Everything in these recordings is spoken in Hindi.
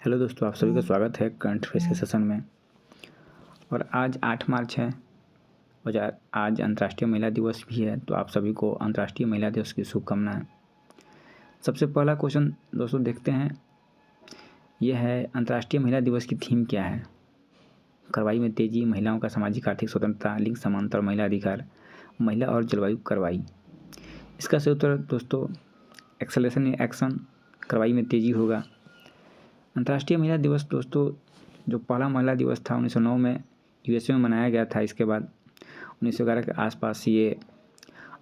हेलो दोस्तों, आप सभी का स्वागत है करंट अफेयर्स के सेशन में। और आज 8 मार्च है और आज अंतर्राष्ट्रीय महिला दिवस भी है, तो आप सभी को अंतर्राष्ट्रीय महिला दिवस की शुभकामनाएं। सबसे पहला क्वेश्चन दोस्तों देखते हैं, यह है अंतर्राष्ट्रीय महिला दिवस की थीम क्या है। कार्रवाई में तेजी, महिलाओं का सामाजिक आर्थिक स्वतंत्रता, लिंग समानता और महिला अधिकार, महिला और जलवायु कार्रवाई। इसका सही उत्तर दोस्तों एक्सेलरेशन इन एक्शन, कार्रवाई में तेजी होगा। अंतर्राष्ट्रीय महिला दिवस दोस्तों जो पहला महिला दिवस था 1909 में यूएसए में मनाया गया था। इसके बाद 1911 के आसपास ये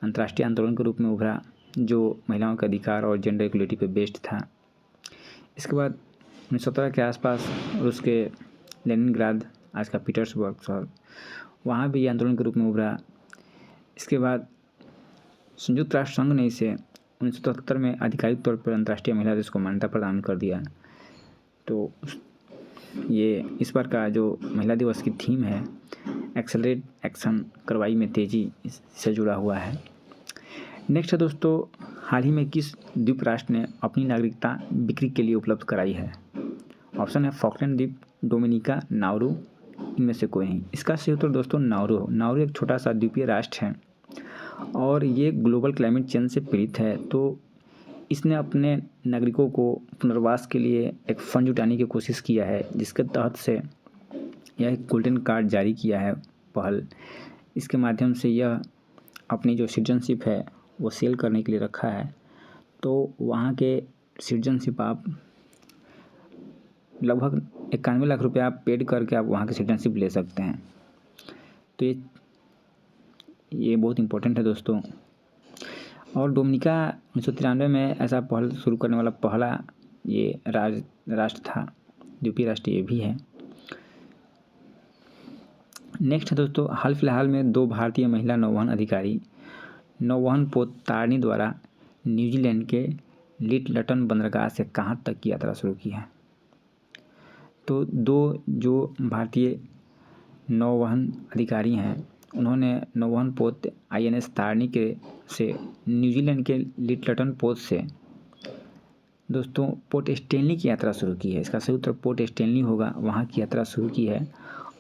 अंतर्राष्ट्रीय आंदोलन के रूप में उभरा, जो महिलाओं के अधिकार और जेंडर इक्वलिटी पे बेस्ड था। इसके बाद 1917 के आसपास रूस के लेनिनग्राद, आज का पीटर्सबर्ग शहर, वहाँ भी ये आंदोलन के रूप में उभरा। इसके बाद संयुक्त राष्ट्र संघ ने इसे 1973 में आधिकारिक तौर पर अंतर्राष्ट्रीय महिला दिवस को मान्यता प्रदान कर दिया। तो ये इस बार का जो महिला दिवस की थीम है एक्सेलरेट एक्शन, कार्रवाई में तेजी, इससे जुड़ा हुआ है। नेक्स्ट है दोस्तों, हाल ही में किस द्वीप राष्ट्र ने अपनी नागरिकता बिक्री के लिए उपलब्ध कराई है। ऑप्शन है फॉकलैंड द्वीप, डोमिनिका, नाउरू, इनमें से कोई नहीं। इसका सही उत्तर दोस्तों नाउरू। नाउरू एक छोटा सा द्वीपीय राष्ट्र है और ये ग्लोबल क्लाइमेट चेंज से पीड़ित है। तो इसने अपने नागरिकों को पुनर्वास के लिए एक फंड जुटाने की कोशिश किया है, जिसके तहत से यह एक गोल्डन कार्ड जारी किया है पहल। इसके माध्यम से यह अपनी जो सिटीजनशिप है वो सेल करने के लिए रखा है। तो वहाँ के सिटीजनशिप आप लगभग 91 लाख रुपये आप पेड करके आप वहाँ की सिटीजनशिप ले सकते हैं। तो ये बहुत इम्पोर्टेंट है दोस्तों। और डोमिनिका 1993 में ऐसा पहल शुरू करने वाला पहला ये राष्ट्र था, द्वीपीय राष्ट्र ये भी है। नेक्स्ट है दोस्तों, हाल फिलहाल में 2 भारतीय महिला नौवहन अधिकारी नौवहन पोत तारनी द्वारा न्यूजीलैंड के लिटलटन बंदरगाह से कहाँ तक की यात्रा शुरू की है। तो 2 जो भारतीय नौवहन अधिकारी हैं उन्होंने नौवहन पोत INS तारनी के से न्यूजीलैंड के लिटलटन पोत से दोस्तों पोर्ट स्टेनली की यात्रा शुरू की है। इसका सही उत्तर पोर्ट स्टेनली होगा, वहाँ की यात्रा शुरू की है।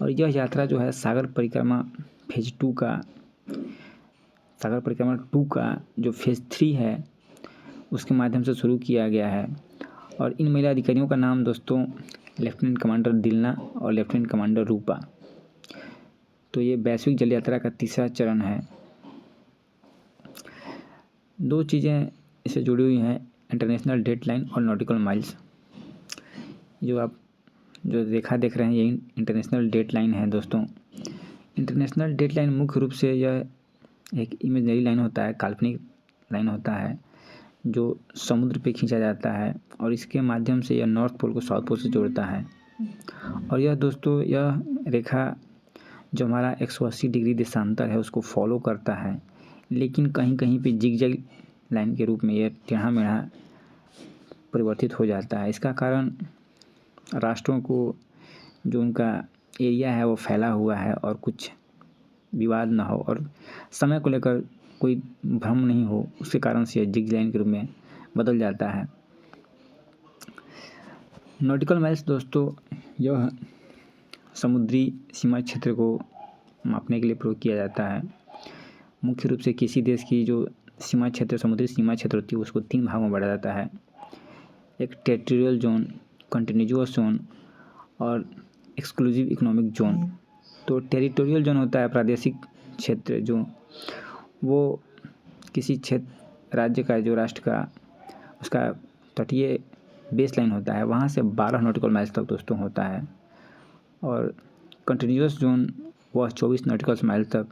और यह यात्रा जो है सागर परिक्रमा टू का जो फेज़ 3 है उसके माध्यम से शुरू किया गया है। और इन महिला अधिकारियों का नाम दोस्तों लेफ्टिनेंट कमांडर दिलना और लेफ्टिनेंट कमांडर रूपा। तो ये वैश्विक जल यात्रा का तीसरा चरण है। 2 चीज़ें इससे जुड़ी हुई हैं, इंटरनेशनल डेडलाइन और नॉटिकल माइल्स। जो आप जो देख रहे हैं यही इंटरनेशनल डेडलाइन है दोस्तों। इंटरनेशनल डेडलाइन मुख्य रूप से यह एक इमेजनरी लाइन होता है, काल्पनिक लाइन होता है जो समुद्र पे खींचा जाता है और इसके माध्यम से यह नॉर्थ पोल को साउथ पोल से जोड़ता है। और यह दोस्तों यह रेखा जो हमारा 180 डिग्री देशांतर है उसको फॉलो करता है, लेकिन कहीं कहीं पे जिगजैग लाइन के रूप में यह टेढ़ा मेढ़ा परिवर्तित हो जाता है। इसका कारण राष्ट्रों को जो उनका एरिया है वो फैला हुआ है और कुछ विवाद ना हो और समय को लेकर कोई भ्रम नहीं हो, उसके कारण से यह जिग लाइन के रूप में बदल जाता है। नॉटिकल माइल्स दोस्तों यह समुद्री सीमा क्षेत्र को मापने के लिए प्रयोग किया जाता है। मुख्य रूप से किसी देश की जो सीमा क्षेत्र, समुद्री सीमा क्षेत्र होती है उसको 3 भागों में बांटा जाता है। एक टेरिटोरियल जोन, कंटिन्यूअस जोन और एक्सक्लूसिव इकोनॉमिक जोन। तो टेरिटोरियल जोन होता है प्रादेशिक क्षेत्र, जो वो किसी क्षेत्र राज्य का जो राष्ट्र का उसका तटीय बेस लाइन होता है, वहाँ से 12 नॉटिकल माइल्स तक दोस्तों होता है। और कंटिन्यूअस जोन वह 24 नॉटिकल माइल्स तक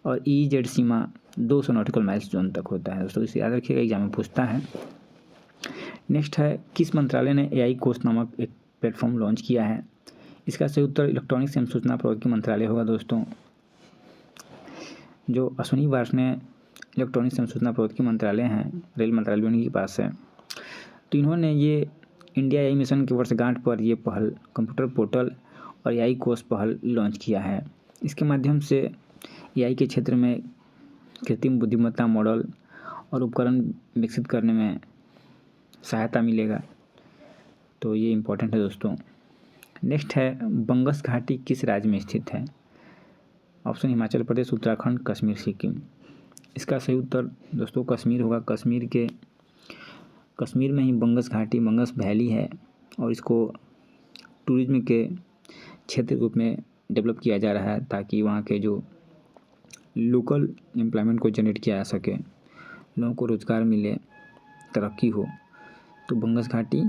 और EEZ सीमा 200 नॉटिकल माइल्स जोन तक होता है दोस्तों। इसे याद रखिएगा, एग्जाम में पूछता है। नेक्स्ट है, किस मंत्रालय ने AI कोष नामक एक प्लेटफॉर्म लॉन्च किया है। इसका सही उत्तर इलेक्ट्रॉनिक्स एवं सूचना प्रौद्योगिकी मंत्रालय होगा दोस्तों। जो अश्विनी वार्ष ने इलेक्ट्रॉनिक्स एवं सूचना प्रौद्योगिकी मंत्रालय हैं, रेल मंत्रालय भी उन्हीं के पास है। तो इन्होंने ये इंडिया AI मिशन की वर्षगांठ पर ये पहल कंप्यूटर पोर्टल और AI कोष पहल लॉन्च किया है। इसके माध्यम से AI के क्षेत्र में कृत्रिम बुद्धिमत्ता मॉडल और उपकरण विकसित करने में सहायता मिलेगा। तो ये इम्पोर्टेंट है दोस्तों। नेक्स्ट है बंगस घाटी किस राज्य में स्थित है? ऑप्शन हिमाचल प्रदेश, उत्तराखंड, कश्मीर, सिक्किम। इसका सही उत्तर दोस्तों कश्मीर होगा। कश्मीर में ही बंगस घाटी, बंगस वैली है और इसको टूरिज्म के क्षेत्र के रूप में डेवलप किया जा रहा है ताकि वहाँ के जो लोकल एम्प्लॉयमेंट को जनरेट किया जा सके, लोगों को रोज़गार मिले, तरक्की हो। तो बंगस घाटी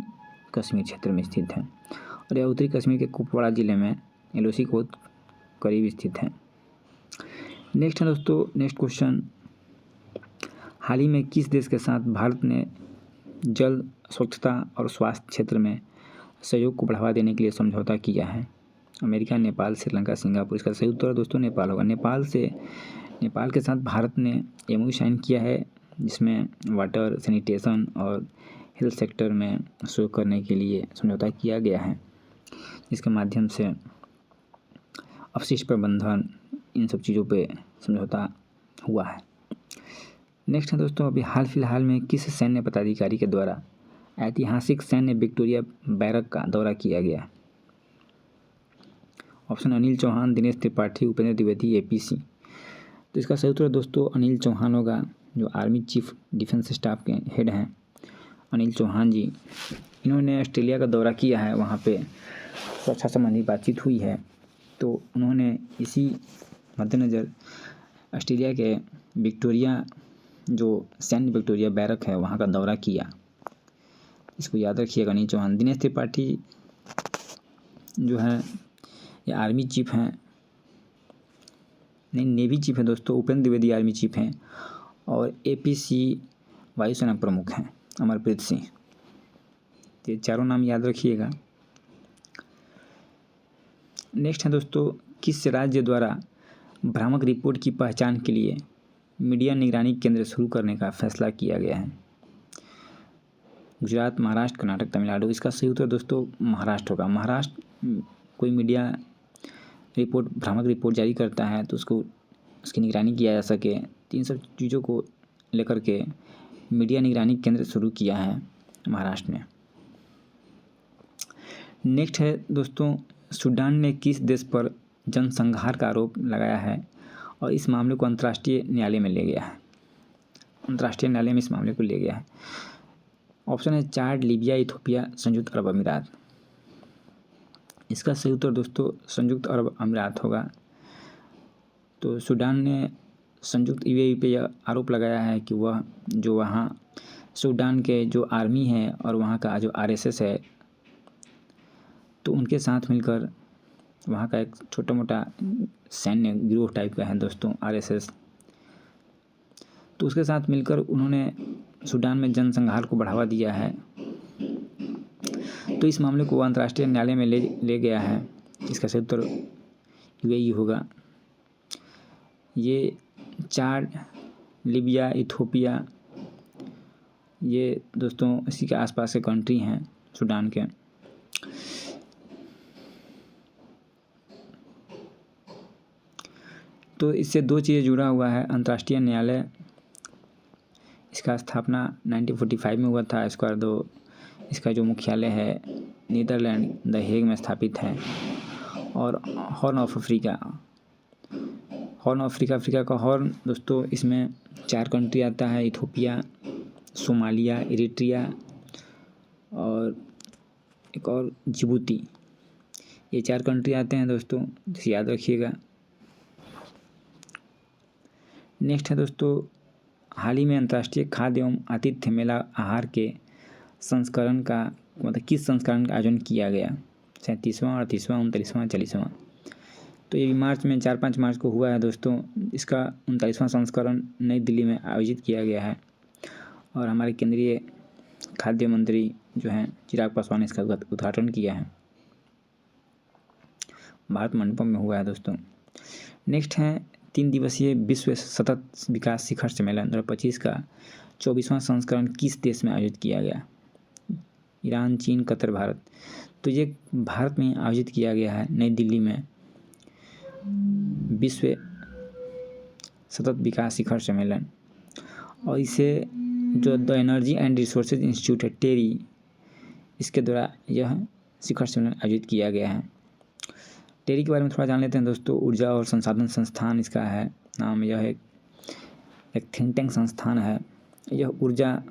कश्मीर क्षेत्र में स्थित है और यह उत्तरी कश्मीर के कुपवाड़ा ज़िले में एलओसी के बहुत करीब स्थित है। नेक्स्ट है दोस्तों, नेक्स्ट क्वेश्चन, हाल ही में किस देश के साथ भारत ने जल, स्वच्छता और स्वास्थ्य क्षेत्र में सहयोग को बढ़ावा देने के लिए समझौता किया है? America, Nepal, Sri Lanka, Singapore. इसका सही उत्तर दोस्तों नेपाल होगा। नेपाल के साथ भारत ने एमओयू साइन किया है जिसमें वाटर, सैनिटेशन और हेल्थ सेक्टर में सहयोग करने के लिए समझौता किया गया है, जिसके माध्यम से अपशिष्ट प्रबंधन, इन सब चीज़ों पे समझौता हुआ है। नेक्स्ट है दोस्तों, अभी हाल फिलहाल में किस सैन्य पदाधिकारी के द्वारा ऐतिहासिक सैन्य विक्टोरिया बैरक का दौरा किया गया? Option Anil Chauhan, Dinesh Tripathi, Upendra Dwivedi, APC. तो इसका सही उत्तर दोस्तों अनिल चौहान होगा, जो आर्मी चीफ डिफेंस स्टाफ के हेड हैं अनिल चौहान जी। इन्होंने ऑस्ट्रेलिया का दौरा किया है, वहाँ पे सुरक्षा संबंधी बातचीत हुई है, तो उन्होंने इसी मद्देनज़र ऑस्ट्रेलिया के विक्टोरिया, जो सैन्य विक्टोरिया बैरक है, वहाँ का दौरा किया। इसको याद रखिएगा अनिल चौहान। दिनेश त्रिपाठी जो है ये आर्मी चीफ हैं, नहीं नेवी चीफ है दोस्तों। उपेंद्र द्विवेदी आर्मी चीफ हैं और एपीसी वायुसेना प्रमुख हैं अमरप्रीत सिंह। ये चारों नाम याद रखिएगा। नेक्स्ट है दोस्तों, किस राज्य द्वारा भ्रामक रिपोर्ट की पहचान के लिए मीडिया निगरानी केंद्र शुरू करने का फैसला किया गया है? गुजरात, महाराष्ट्र, कर्नाटक, तमिलनाडु। इसका सही उत्तर दोस्तों महाराष्ट्र होगा। महाराष्ट्र कोई मीडिया रिपोर्ट, भ्रामक रिपोर्ट जारी करता है तो उसकी निगरानी किया जा सके, इन सब चीज़ों को लेकर के मीडिया निगरानी केंद्र शुरू किया है महाराष्ट्र में। नेक्स्ट है दोस्तों, सूडान ने किस देश पर जनसंहार का आरोप लगाया है और इस मामले को अंतर्राष्ट्रीय न्यायालय में ले गया है? अंतर्राष्ट्रीय न्यायालय में इस मामले को ले गया है। ऑप्शन है चाड, लीबिया, इथोपिया, संयुक्त अरब अमीरात। इसका सही उत्तर दोस्तों संयुक्त अरब अमीरात होगा। तो सूडान ने संयुक्त यूएई पे यह आरोप लगाया है कि वह जो वहाँ सूडान के जो आर्मी है और वहाँ का जो आरएसएस है, तो उनके साथ मिलकर वहाँ का एक छोटा मोटा सैन्य गिरोह टाइप का है दोस्तों आरएसएस, तो उसके साथ मिलकर उन्होंने सूडान में जनसंहार को बढ़ावा दिया है। तो इस मामले को अंतर्राष्ट्रीय न्यायालय में ले गया है। इसका सही उत्तर यूएई होगा। ये चाड, लीबिया, इथोपिया, ये दोस्तों इसी के आसपास के कंट्री हैं सूडान के। तो इससे दो चीज़ें जुड़ा हुआ है। अंतर्राष्ट्रीय न्यायालय, इसका स्थापना 1945 में हुआ था। इसका जो मुख्यालय है नीदरलैंड द हेग में स्थापित है। और हॉर्न ऑफ अफ्रीका का हॉर्न दोस्तों, इसमें 4 कंट्री आता है, इथोपिया, सोमालिया, इरिट्रिया और एक और जिबूती। ये 4 कंट्री आते हैं दोस्तों, जिसे याद रखिएगा। नेक्स्ट है दोस्तों, हाल ही में अंतर्राष्ट्रीय खाद्य एवं आतिथ्य मेला आहार के संस्करण का मतलब किस संस्करण का आयोजन किया गया? 37वां, 38वां, 39वां, 40वां। तो ये मार्च में 4-5 मार्च को हुआ है दोस्तों। इसका 39वां संस्करण नई दिल्ली में आयोजित किया गया है और हमारे केंद्रीय खाद्य मंत्री जो हैं चिराग पासवान ने इसका उद्घाटन किया है। भारत मंडपम में हुआ है दोस्तों। नेक्स्ट है 3 दिवसीय विश्व सतत विकास शिखर सम्मेलन 2025 का 24वां संस्करण किस देश में आयोजित किया गया? ईरान, चीन, कतर, भारत। तो ये भारत में आयोजित किया गया है नई दिल्ली में विश्व सतत विकास शिखर सम्मेलन। और इसे जो the energy and resources institute है टेरी, इसके द्वारा यह शिखर सम्मेलन आयोजित किया गया है। टेरी के बारे में थोड़ा जान लेते हैं दोस्तों। ऊर्जा और संसाधन संस्थान इसका है नाम। यह एक थिंक टैंक संस्थान है। यह ऊर्जा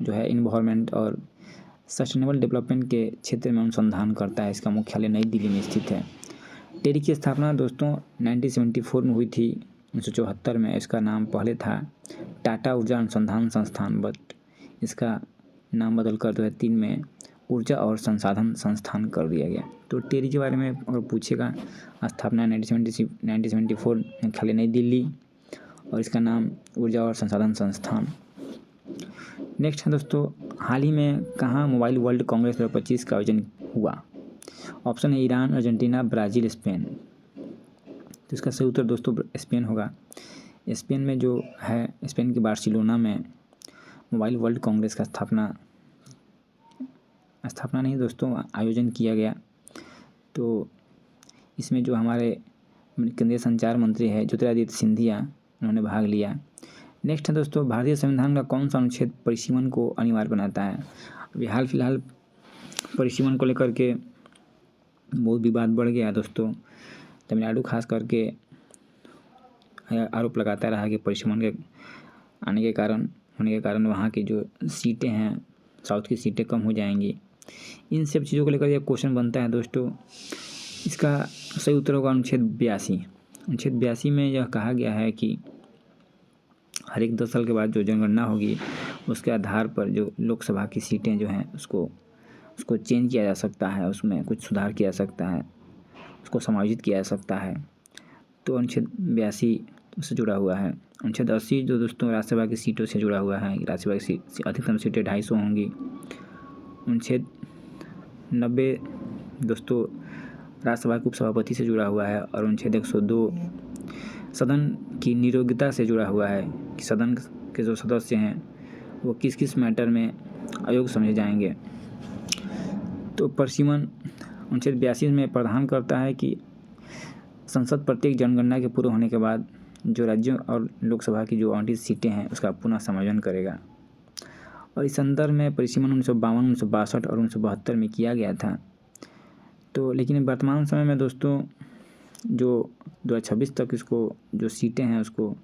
जो है इन्वायरमेंट और सस्टेनेबल डेवलपमेंट के क्षेत्र में अनुसंधान करता है। इसका मुख्यालय नई दिल्ली में स्थित है। टेरी की स्थापना दोस्तों 1974 में हुई थी। 1974 में इसका नाम पहले था टाटा ऊर्जा अनुसंधान संस्थान, बट इसका नाम बदल कर 2003 में ऊर्जा और संसाधन संस्थान कर दिया गया। तो टेरी के बारे में अगर पूछेगा, स्थापना 1974, मुख्यालय नई दिल्ली और इसका नाम ऊर्जा और संसाधन संस्थान। नेक्स्ट है दोस्तों, हाल ही में कहाँ मोबाइल वर्ल्ड कांग्रेस 2025 का आयोजन हुआ? ऑप्शन है ईरान, अर्जेंटीना, ब्राज़ील, स्पेन। तो इसका सही उत्तर दोस्तों स्पेन होगा। स्पेन में जो है, स्पेन के बार्सिलोना में मोबाइल वर्ल्ड कांग्रेस का स्थापना नहीं दोस्तों, आयोजन किया गया। तो इसमें जो हमारे केंद्रीय संचार मंत्री है ज्योतिरादित्य सिंधिया, उन्होंने भाग लिया। नेक्स्ट है दोस्तों, भारतीय संविधान का कौन सा अनुच्छेद परिसीमन को अनिवार्य बनाता है? अभी हाल फिलहाल परिसीमन को लेकर के बहुत विवाद बढ़ गया दोस्तों। तमिलनाडु खास करके आरोप लगाता रहा कि परिसीमन के होने के कारण वहाँ की जो सीटें हैं, साउथ की सीटें कम हो जाएंगी। इन सब चीज़ों को लेकर यह क्वेश्चन बनता है दोस्तों। इसका सही उत्तर होगा अनुच्छेद 82। अनुच्छेद 82 में यह कहा गया है कि हर एक 10 साल के बाद जो जनगणना होगी उसके आधार पर जो लोकसभा की सीटें जो हैं उसको चेंज किया जा सकता है, उसमें कुछ सुधार किया जा सकता है, उसको समायोजित किया जा सकता है। तो अनुच्छेद 82 से जुड़ा हुआ है। अनुच्छेद 80 जो दोस्तों राज्यसभा की सीटों से जुड़ा हुआ है। राज्यसभा की अधिकतम सीटें 250 होंगी। अनुच्छेद 90 दोस्तों राज्यसभा के उपसभापति से जुड़ा हुआ है। और अनुच्छेद 102 सदन की निरोगिता से जुड़ा हुआ है कि सदन के जो सदस्य हैं वो किस किस मैटर में अयोग्य समझे जाएंगे। तो परिसीमन अनुच्छेद 82 में प्रावधान करता है कि संसद प्रत्येक जनगणना के पूरे होने के बाद जो राज्यों और लोकसभा की जो आवंटित सीटें हैं उसका पुनः समायोजन करेगा। और इस संदर्भ में परिसीमन 1952, 1962 और 1972 में किया गया था। तो लेकिन वर्तमान समय में दोस्तों जो 2026 तक इसको जो सीटें हैं उसको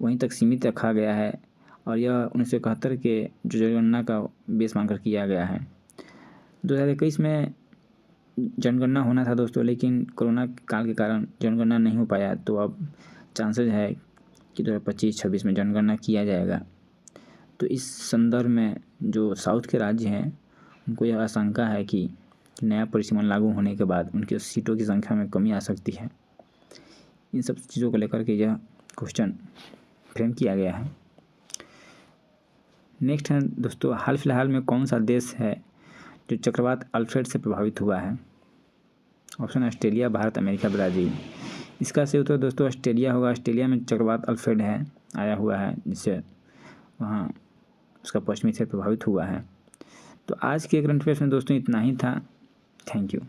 वहीं तक सीमित रखा गया है। और यह 1971 के जो जनगणना का बेस मानकर किया गया है। 2021 में जनगणना होना था दोस्तों, लेकिन कोरोना काल के कारण जनगणना नहीं हो पाया। तो अब चांसेस है कि 2025-26 में जनगणना किया जाएगा। तो इस संदर्भ में जो साउथ के राज्य हैं उनको यह आशंका है कि नया परिसीमन लागू होने के बाद उनकी सीटों की संख्या में कमी आ सकती है। इन सब चीज़ों को लेकर के यह क्वेश्चन फ्रेम किया गया है। नेक्स्ट है दोस्तों, हाल फिलहाल में कौन सा देश है जो चक्रवात अल्फ्रेड से प्रभावित हुआ है? Option Australia, Bharat, America, Brazil. इसका सही उत्तर दोस्तों ऑस्ट्रेलिया होगा। ऑस्ट्रेलिया में चक्रवात अल्फ्रेड आया हुआ है, जिससे वहाँ उसका पश्चिमी क्षेत्र प्रभावित हुआ है। तो आज के करंट अफेयर्स में दोस्तों इतना ही था। Thank you.